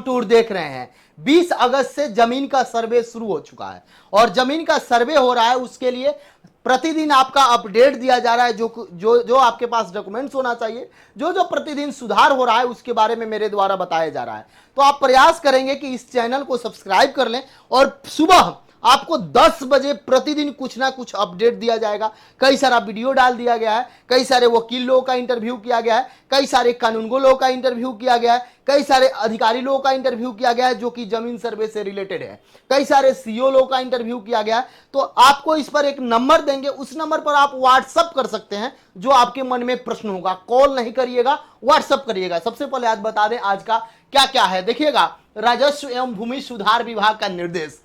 Tour देख रहे हैं। 20 अगस्त से जमीन का सर्वे शुरू हो चुका है और जमीन का सर्वे हो रहा है, उसके लिए प्रतिदिन आपका अपडेट दिया जा रहा है। जो आपके पास डॉक्यूमेंट्स होना चाहिए, जो प्रतिदिन सुधार हो रहा है, उसके बारे में मेरे द्वारा बताया जा रहा है। तो आप प्रयास करेंगे कि इस चैनल को सब्सक्राइब कर लें और सुबह आपको 10 बजे प्रतिदिन कुछ ना कुछ अपडेट दिया जाएगा। कई सारा वीडियो डाल दिया गया है, कई सारे वकील लोगों का इंटरव्यू किया गया है, कई सारे कानूनगो लोगों का इंटरव्यू किया गया है, कई सारे अधिकारी लोगों का इंटरव्यू किया गया है जो कि जमीन सर्वे से रिलेटेड है, कई सारे सीओ लोगों का इंटरव्यू किया गया है। तो आपको इस पर एक नंबर देंगे, उस नंबर पर आप व्हाट्सअप कर सकते हैं जो आपके मन में प्रश्न होगा। कॉल नहीं करिएगा, व्हाट्सअप करिएगा। सबसे पहले आज बता दें आज का क्या क्या है। देखिएगा, राजस्व एवं भूमि सुधार विभाग का निर्देश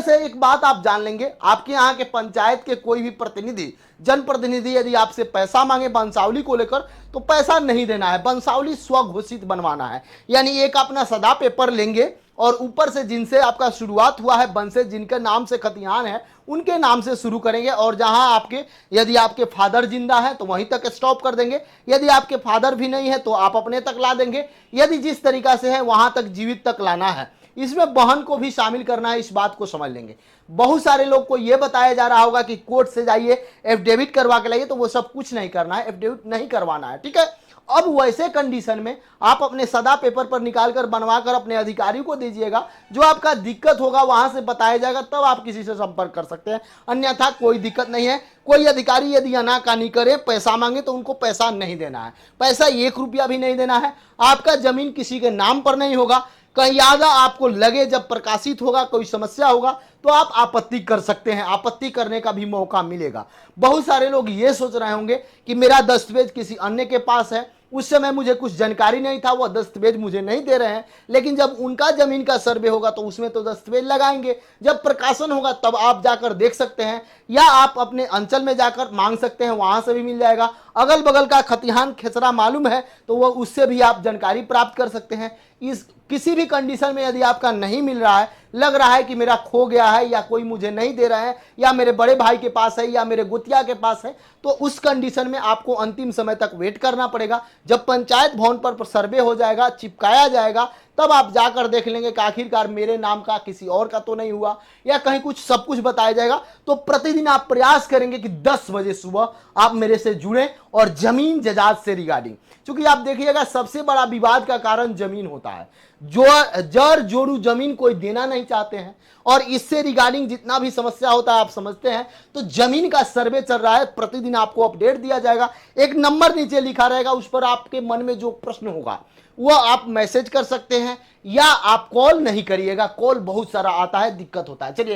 है। एक बात आप जान लेंगे, आपके यहाँ के पंचायत के कोई भी प्रतिनिधि, जनप्रतिनिधि यदि आपसे पैसा मांगे वंशावली को लेकर, तो पैसा नहीं देना है, वंशावली स्वघोषित बनवाना है। यानी एक अपना सदा पेपर लेंगे और ऊपर से जिनसे आपका शुरुआत हुआ है वंशज, जिनके नाम से खतियान है, उनके नाम से शुरू करेंगे और जहां आपके, यदि आपके फादर जिंदा है तो वहीं तक स्टॉप कर देंगे, यदि आपके फादर भी नहीं है तो आप अपने तक ला देंगे, यदि जिस तरीका से है वहां तक जीवित तक लाना है। इसमें बहन को भी शामिल करना है, इस बात को समझ लेंगे। बहुत सारे लोग को यह बताया जा रहा होगा कि कोर्ट से जाइए एफिडेविट करवा के लाइए, तो वो सब कुछ नहीं करना है, एफिडेविट नहीं करवाना है, ठीक है। अब वैसे कंडीशन में आप अपने सदा पेपर पर निकालकर बनवाकर अपने अधिकारी को दीजिएगा, जो आपका दिक्कत होगा वहां से बताया जाएगा, तब आप किसी से संपर्क कर सकते हैं, अन्यथा कोई दिक्कत नहीं है। कोई अधिकारी यदि आनाकानी करे, पैसा मांगे, तो उनको पैसा नहीं देना है, पैसा 1 रुपया भी नहीं देना है। आपका जमीन किसी के नाम पर नहीं होगा। कहीं याद आपको लगे, जब प्रकाशित होगा कोई समस्या होगा तो आप आपत्ति कर सकते हैं, आपत्ति करने का भी मौका मिलेगा। बहुत सारे लोग ये सोच रहे होंगे कि मेरा दस्तावेज किसी अन्य के पास है, उस समय मुझे कुछ जानकारी नहीं था, वह दस्तावेज मुझे नहीं दे रहे हैं, लेकिन जब उनका जमीन का सर्वे होगा तो उसमें तो दस्तावेज लगाएंगे, जब प्रकाशन होगा तब आप जाकर देख सकते हैं, या आप अपने अंचल में जाकर मांग सकते हैं, वहां से भी मिल जाएगा। अगल बगल का खतिहान खेसरा मालूम है तो वह उससे भी आप जानकारी प्राप्त कर सकते हैं। इस किसी भी कंडीशन में यदि आपका नहीं मिल रहा है, लग रहा है कि मेरा खो गया है, या कोई मुझे नहीं दे रहा है, या मेरे बड़े भाई के पास है, या मेरे गुतिया के पास है, तो उस कंडीशन में आपको अंतिम समय तक वेट करना पड़ेगा। जब पंचायत भवन पर सर्वे हो जाएगा, चिपकाया जाएगा, तब आप जाकर देख लेंगे कि आखिरकार मेरे नाम का किसी और का तो नहीं हुआ, या कहीं कुछ सब कुछ बताया जाएगा। तो प्रतिदिन आप प्रयास करेंगे कि 10 बजे सुबह आप मेरे से जुड़े और जमीन जायदाद से रिगार्डिंग, क्योंकि आप देखिएगा सबसे बड़ा विवाद का कारण जमीन होता है। जो जड़ जोड़ू जमीन कोई देना नहीं चाहते हैं, और इससे रिगार्डिंग जितना भी समस्या होता है आप समझते हैं। तो जमीन का सर्वे चल रहा है, प्रतिदिन आपको अपडेट दिया जाएगा, एक नंबर नीचे लिखा रहेगा, उस पर आपके मन में जो प्रश्न होगा वो आप मैसेज कर सकते हैं, या आप कॉल नहीं करिएगा, कॉल बहुत सारा आता है, दिक्कत होता है। चलिए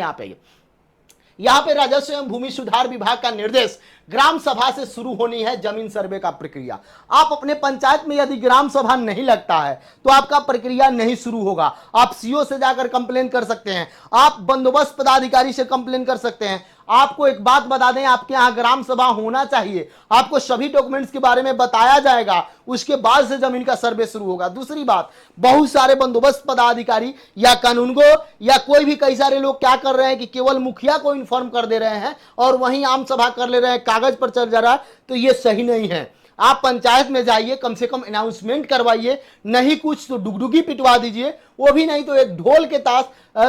यहाँ पे राजस्व एवं भूमि सुधार विभाग का निर्देश, ग्राम सभा से शुरू होनी है जमीन सर्वे का प्रक्रिया। आप अपने पंचायत में यदि ग्राम सभा नहीं लगता है तो आपका प्रक्रिया नहीं शुरू होगा। आप सीओ से जाकर कंप्लेन कर सकते हैं, आप बंदोबस्त पदाधिकारी से कंप्लेन कर सकते हैं। आपको एक बात बता दें, आपके यहाँ ग्राम सभा होना चाहिए, आपको सभी डॉक्यूमेंट्स के बारे में बताया जाएगा, उसके बाद से जमीन का सर्वे शुरू होगा। दूसरी बात, बहुत सारे बंदोबस्त पदाधिकारी या कानूनगो या कोई भी, कई सारे लोग क्या कर रहे हैं कि केवल मुखिया को इन्फॉर्म कर दे रहे हैं और वहीं आम सभा कर ले रहे हैं, कागज पर चल जा रहा है, तो ये सही नहीं है। आप पंचायत में जाइए, कम से कम अनाउंसमेंट करवाइए, नहीं कुछ तो डुगडुगी पिटवा दीजिए, वो भी नहीं तो एक ढोल के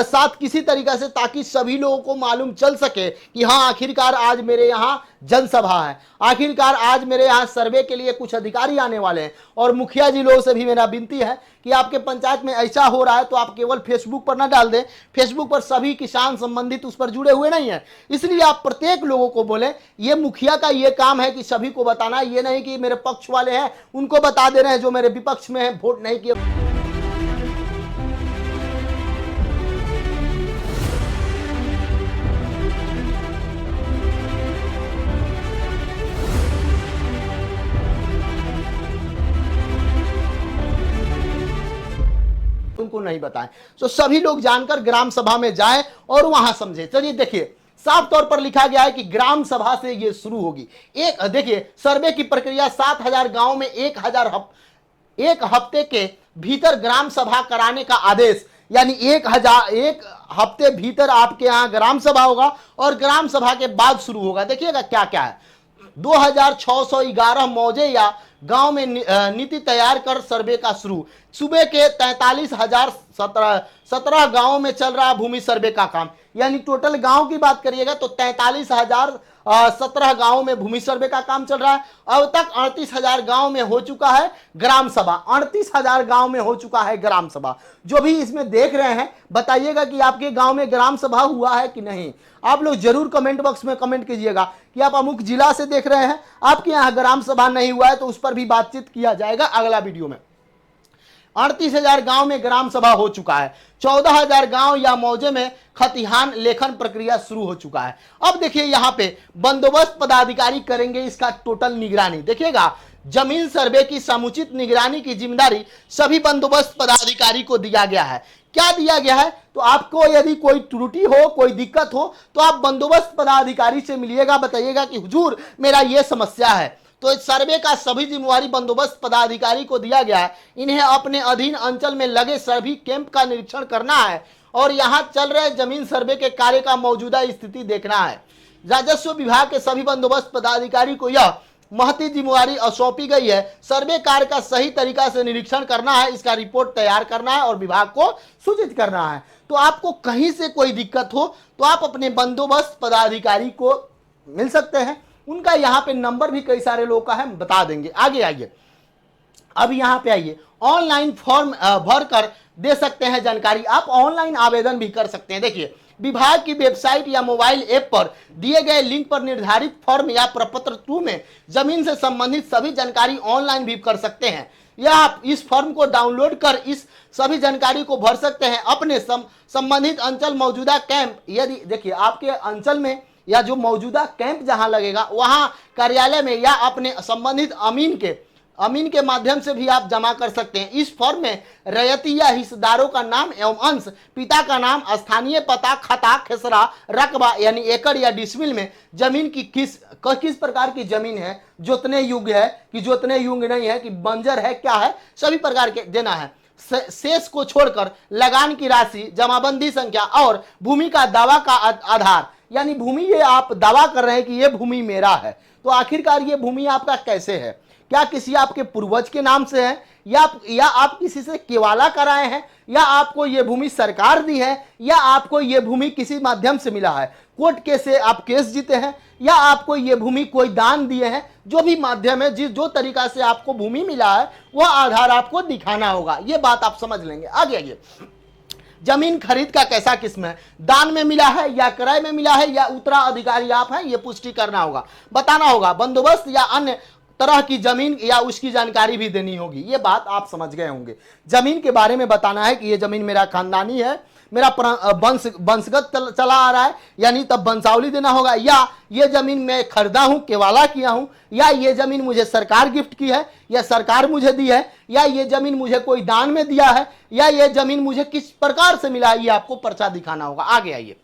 साथ किसी तरीके से, ताकि सभी लोगों को मालूम चल सके कि हाँ आखिरकार आज मेरे यहाँ जनसभा है, आखिरकार आज मेरे यहाँ सर्वे के लिए कुछ अधिकारी आने वाले हैं। और मुखिया जी लोगों से भी मेरा विनती है कि आपके पंचायत में ऐसा हो रहा है तो आप केवल फेसबुक पर ना डाल दें, फेसबुक पर सभी किसान संबंधित उस पर जुड़े हुए नहीं है, इसलिए आप प्रत्येक लोगों को बोले ये मुखिया का ये काम है कि सभी को बताना, ये नहीं कि मेरे पक्ष वाले हैं उनको बता दे रहे हैं जो मेरे विपक्ष में है, वोट नहीं किए। उनको नहीं बताएं, तो सभी लोग जानकर ग्राम सभा में जाएं और वहां समझे। चलिए देखिए, साफ तौर पर लिखा गया है कि ग्राम सभा से ये शुरू होगी। एक देखिए, सर्वे की प्रक्रिया 7000 गांव में 1 हफ्ते के भीतर ग्राम सभा कराने का आदेश, यानी 1 हफ्ते भीतर आपके यहां ग्राम सभा होगा और ग्राम सभा के बाद शुरू होगा। देखिएगा क्या क्या है, 2611 मौजे या गांव में नीति तैयार कर सर्वे का शुरू। सूबे के 43,017 गांवों में चल रहा भूमि सर्वे का काम, यानी टोटल गांव की बात करिएगा तो 43,017 गांवों में भूमि सर्वे का काम चल रहा है। अब तक 38,000 गांव में हो चुका है ग्राम सभा, 38,000 गांव में हो चुका है ग्राम सभा। जो भी इसमें देख रहे हैं बताइएगा कि आपके गांव में ग्राम सभा हुआ है कि नहीं। आप लोग जरूर कमेंट बॉक्स में कमेंट कीजिएगा कि आप अमुक जिला से देख रहे हैं, आपके यहाँ ग्राम सभा नहीं हुआ है तो उस पर भी बातचीत किया जाएगा अगला वीडियो में। 38,000 गांव में ग्राम सभा हो चुका है। 14,000 गांव या मौजे में खतिहान लेखन प्रक्रिया शुरू हो चुका है। अब देखिए यहाँ पे बंदोबस्त पदाधिकारी करेंगे इसका टोटल निगरानी। देखिएगा जमीन सर्वे की समुचित निगरानी की जिम्मेदारी सभी बंदोबस्त पदाधिकारी को दिया गया है। क्या दिया गया है? तो आपको यदि कोई त्रुटि हो, कोई दिक्कत हो तो आप बंदोबस्त पदाधिकारी से मिलिएगा, बताइएगा कि हुजूर मेरा ये समस्या है। तो इस सर्वे का सभी जिम्मेवारी बंदोबस्त पदाधिकारी को दिया गया है। इन्हें अपने अधीन अंचल में लगे सभी कैंप का निरीक्षण करना है और यहाँ चल रहे जमीन सर्वे के कार्य का मौजूदा स्थिति देखना है। राजस्व विभाग के सभी बंदोबस्त पदाधिकारी को यह महती जिम्मेवारी सौंपी गई है। सर्वे कार्य का सही तरीका से निरीक्षण करना है, इसका रिपोर्ट तैयार करना है और विभाग को सूचित करना है। तो आपको कहीं से कोई दिक्कत हो तो आप अपने बंदोबस्त पदाधिकारी को मिल सकते हैं। उनका यहाँ पे नंबर भी कई सारे लोगों का है, बता देंगे। आगे आइए, अब यहाँ पे आइए, ऑनलाइन फॉर्म भर कर दे सकते हैं जानकारी। आप ऑनलाइन आवेदन भी कर सकते हैं। देखिए विभाग की वेबसाइट या मोबाइल ऐप पर दिए गए लिंक पर निर्धारित फॉर्म या प्रपत्र 2 में जमीन से संबंधित सभी जानकारी ऑनलाइन भी कर सकते हैं या आप इस फॉर्म को डाउनलोड कर इस सभी जानकारी को भर सकते हैं। अपने संबंधित अंचल मौजूदा कैंप, यदि देखिए आपके अंचल में या जो मौजूदा कैंप जहां लगेगा वहां कार्यालय में या अपने संबंधित अमीन के माध्यम से भी आप जमा कर सकते हैं। इस फॉर्म में रैयती या हिस्सेदारों का नाम एवं अंश, पिता का नाम, स्थानीय पता, खता, खेसरा, रकबा यानी एकड़ या डिसमिल में जमीन की किस प्रकार की जमीन है, जोतने योग्य है कि जोतने योग्य नहीं है, कि बंजर है, क्या है, सभी प्रकार के देना है। शेष को छोड़कर लगान की राशि, जमाबंदी संख्या और भूमि का दावा का आधार, यानी भूमि ये आप दावा कर रहे हैं कि ये भूमि मेरा है, तो आखिरकार ये भूमि आपका कैसे है, क्या किसी आपके पूर्वज के नाम से है या आप किसी से केवाला कराए हैं, या आपको ये भूमि सरकार दी है, या आपको ये भूमि किसी माध्यम से मिला है, कोर्ट केस से आप केस जीते हैं, या आपको ये भूमि कोई दान दिए हैं। जो भी माध्यम है, जो तरीका से आपको भूमि मिला है वह आधार आपको दिखाना होगा। ये बात आप समझ लेंगे। आगे आइए, जमीन खरीद का कैसा किस्म है, दान में मिला है या किराए में मिला है या उत्तराधिकारी आप हैं, ये पुष्टि करना होगा, बताना होगा। बंदोबस्त या अन्य तरह की जमीन या उसकी जानकारी भी देनी होगी। ये बात आप समझ गए होंगे। जमीन के बारे में बताना है कि ये जमीन मेरा खानदानी है, मेरा वंशगत चला आ रहा है, यानी तब वंशावली देना होगा, या ये जमीन मैं खरीदा हूं, केवाला किया हूं, या ये जमीन मुझे सरकार गिफ्ट की है, या सरकार मुझे दी है, या ये जमीन मुझे कोई दान में दिया है, या ये जमीन मुझे किस प्रकार से मिला है, ये आपको पर्चा दिखाना होगा। आगे आइए,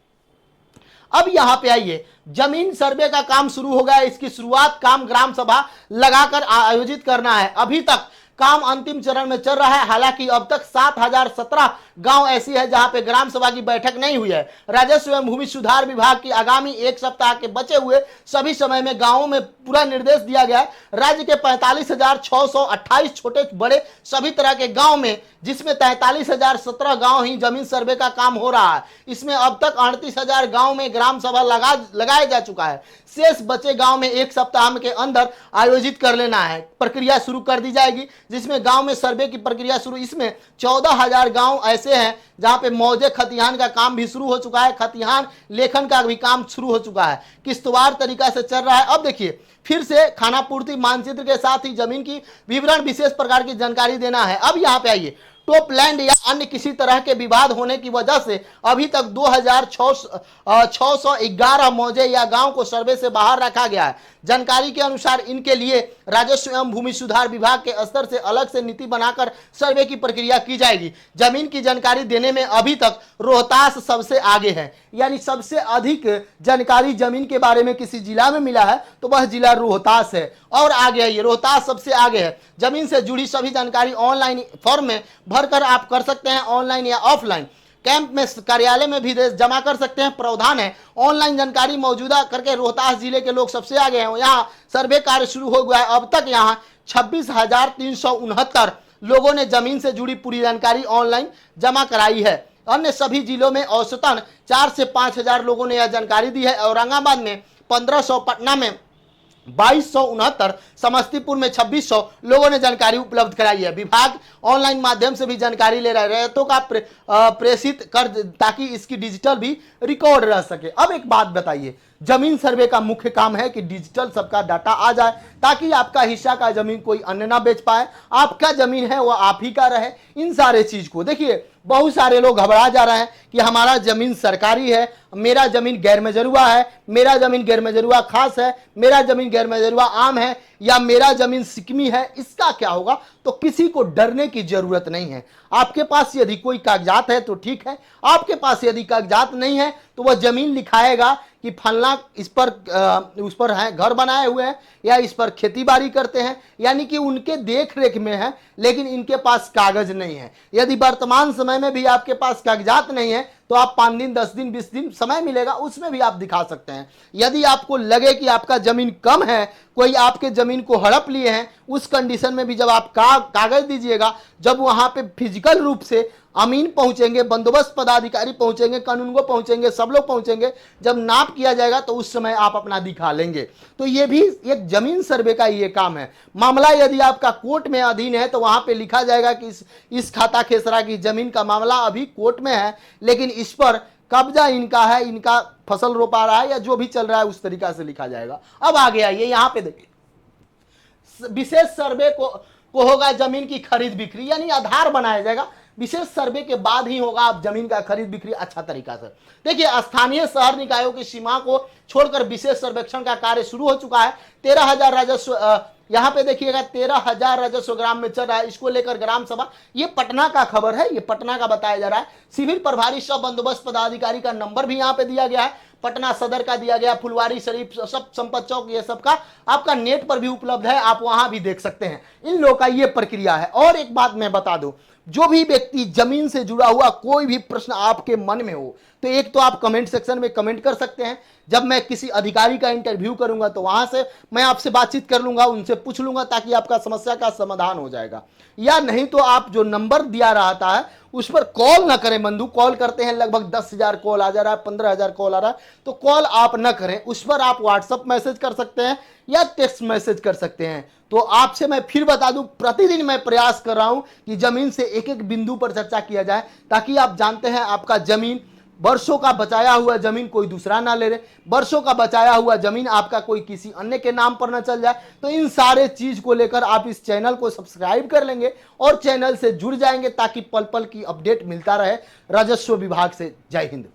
अब यहां पे आइए, जमीन सर्वे का काम शुरू हो गया। इसकी शुरुआत काम ग्राम सभा लगाकर आयोजित करना है। अभी तक काम अंतिम चरण में चल रहा है। हालांकि अब तक 7,017 गांव ऐसी है जहां पे ग्राम सभा की बैठक नहीं हुई है। राजस्व एवं भूमि सुधार विभाग की आगामी 1 सप्ताह के बचे हुए सभी समय में गांवों में पूरा निर्देश दिया गया है। राज्य के 45,628 छोटे बड़े सभी तरह के गांव में, जिसमें 43,017 गांव ही जमीन सर्वे का काम हो रहा है। इसमें अब तक 38,000 गांव में ग्राम सभा लगाया जा चुका है। शेष बचे गांव में 1 सप्ताह के अंदर आयोजित कर लेना है। प्रक्रिया शुरू कर दी जाएगी, जिसमें गांव में सर्वे की प्रक्रिया शुरू। इसमें 14,000 गांव ऐसे हैं जहां पे मौजे खतिहान का काम भी शुरू हो चुका है, खतिहान लेखन का भी काम शुरू हो चुका है, किस्तवार तरीका से चल रहा है। अब देखिए, फिर से खानापूर्ति मानचित्र के साथ ही जमीन की विवरण विशेष प्रकार की जानकारी देना है। अब यहाँ पे आइए, टॉप लैंड या अन्य किसी तरह के विवाद होने की वजह से अभी तक 2,611 मौजे या गांव को सर्वे से बाहर रखा गया है। जानकारी के अनुसार इनके लिए राजस्व एवं भूमि सुधार विभाग के स्तर से अलग से नीति बनाकर सर्वे की प्रक्रिया की जाएगी। जमीन की जानकारी देने में अभी तक रोहतास सबसे आगे है, यानी सबसे अधिक जानकारी जमीन के बारे में किसी जिला में मिला है तो वह जिला रोहतास है। और आगे है, ये रोहतास सबसे आगे है। जमीन से जुड़ी सभी जानकारी ऑनलाइन फॉर्म में भरकर आप कर सकते हैं, ऑनलाइन या ऑफलाइन। कैंप में कार्यालय में भी जमा कर सकते हैं, प्रावधान है। ऑनलाइन जानकारी मौजूदा करके रोहतास जिले के लोग सबसे आगे हैं। यहाँ सर्वे कार्य शुरू हो गया है। अब तक यहाँ 26,369 लोगों ने जमीन से जुड़ी पूरी जानकारी ऑनलाइन जमा कराई है। अन्य सभी जिलों में औसतन 4 से 5,000 लोगों ने यह जानकारी दी है। औरंगाबाद में 1500, पटना में 2269, समस्तीपुर में 2600 लोगों ने जानकारी उपलब्ध कराई है। विभाग ऑनलाइन माध्यम से भी जानकारी ले रहा है, रैयतों का प्रेषित कर ताकि इसकी डिजिटल भी रिकॉर्ड रह सके। अब एक बात बताइए, जमीन सर्वे का मुख्य काम है कि डिजिटल सबका डाटा आ जाए ताकि आपका हिस्सा का जमीन कोई अन्य ना बेच पाए, आपका जमीन है वो आप ही का रहे। इन सारे चीज को देखिए, बहुत सारे लोग घबरा जा रहे हैं कि हमारा जमीन सरकारी है, मेरा जमीन गैर मजरूआ है, मेरा जमीन गैर मजरूआ खास है, मेरा जमीन गैर मजरूआ आम है, या मेरा जमीन सिकमी है, इसका क्या होगा? तो किसी को डरने की जरूरत नहीं है। आपके पास यदि कोई कागजात है तो ठीक है, आपके पास यदि कागजात नहीं है तो वह जमीन लिखाएगा कि फलना इस पर उस पर है, घर बनाए हुए हैं या इस पर खेती बाड़ी करते हैं, यानी कि उनके देख रेख में है, लेकिन इनके पास कागज नहीं है। यदि वर्तमान समय में भी आपके पास कागजात नहीं है तो आप 5 दिन, 10 दिन, 20 दिन समय मिलेगा, उसमें भी आप दिखा सकते हैं। यदि आपको लगे कि आपका जमीन कम है, कोई आपके जमीन को हड़प लिए हैं, उस कंडीशन में भी जब आप कागज दीजिएगा, जब वहां पे फिजिकल रूप से अमीन पहुंचेंगे, बंदोबस्त पदाधिकारी पहुंचेंगे, कानूनगो पहुंचेंगे, सब लोग पहुंचेंगे, जब नाप किया जाएगा तो उस समय आप अपना दिखा लेंगे। तो ये भी एक जमीन सर्वे का ये काम है। मामला यदि आपका कोर्ट में अधीन है तो वहां पे लिखा जाएगा कि इस खाता खेसरा की जमीन का मामला अभी कोर्ट में है, लेकिन इस पर कब्जा इनका है, इनका फसल रोपा रहा है या जो भी चल रहा है उस तरीका से लिखा जाएगा। अब आगे आइए, यहां पे देखिए, विशेष सर्वे को होगा जमीन की खरीद बिक्री, यानी आधार बनाया जाएगा। विशेष सर्वे के बाद ही होगा आप जमीन का खरीद बिक्री अच्छा तरीका से। देखिए, स्थानीय शहर निकायों की सीमा को छोड़कर विशेष सर्वेक्षण का कार्य शुरू हो चुका है। 13,000 राजस्व, यहां पे देखिएगा 13,000 राजस्व ग्राम में चल रहा है। इसको लेकर ग्राम सभा, ये पटना का खबर है, ये पटना का बताया जा रहा है। सिविल प्रभारी सब बंदोबस्त पदाधिकारी का नंबर भी यहां पे दिया गया है, पटना सदर का दिया गया, फुलवारी शरीफ, सब संपत चौक, ये सब का आपका नेट पर भी उपलब्ध है, आप वहां भी देख सकते हैं। इन लोगों का ये प्रक्रिया है। और एक बात मैं बता दूं, जो भी व्यक्ति जमीन से जुड़ा हुआ कोई भी प्रश्न आपके मन में हो तो एक तो आप कमेंट सेक्शन में कमेंट कर सकते हैं। जब मैं किसी अधिकारी का इंटरव्यू करूंगा तो वहां से मैं आपसे बातचीत कर लूंगा, उनसे पूछ लूंगा, ताकि आपका समस्या का समाधान हो जाएगा। या नहीं तो आप जो नंबर दिया रहता है उस पर कॉल ना करें। बंधु कॉल करते हैं, लगभग 10,000 कॉल आ जा रहा है, 15,000 कॉल आ रहा है, तो कॉल आप ना करें। उस पर आप व्हाट्सएप मैसेज कर सकते हैं या टेक्स्ट मैसेज कर सकते हैं। तो आपसे मैं फिर बता दूं, प्रतिदिन मैं प्रयास कर रहा हूं कि जमीन से एक एक बिंदु पर चर्चा किया जाए, ताकि आप जानते हैं आपका जमीन, वर्षों का बचाया हुआ जमीन कोई दूसरा ना ले ले, वर्षों का बचाया हुआ जमीन आपका कोई किसी अन्य के नाम पर ना चल जाए। तो इन सारे चीज को लेकर आप इस चैनल को सब्सक्राइब कर लेंगे और चैनल से जुड़ जाएंगे, ताकि पल पल की अपडेट मिलता रहे राजस्व विभाग से। जय हिंद।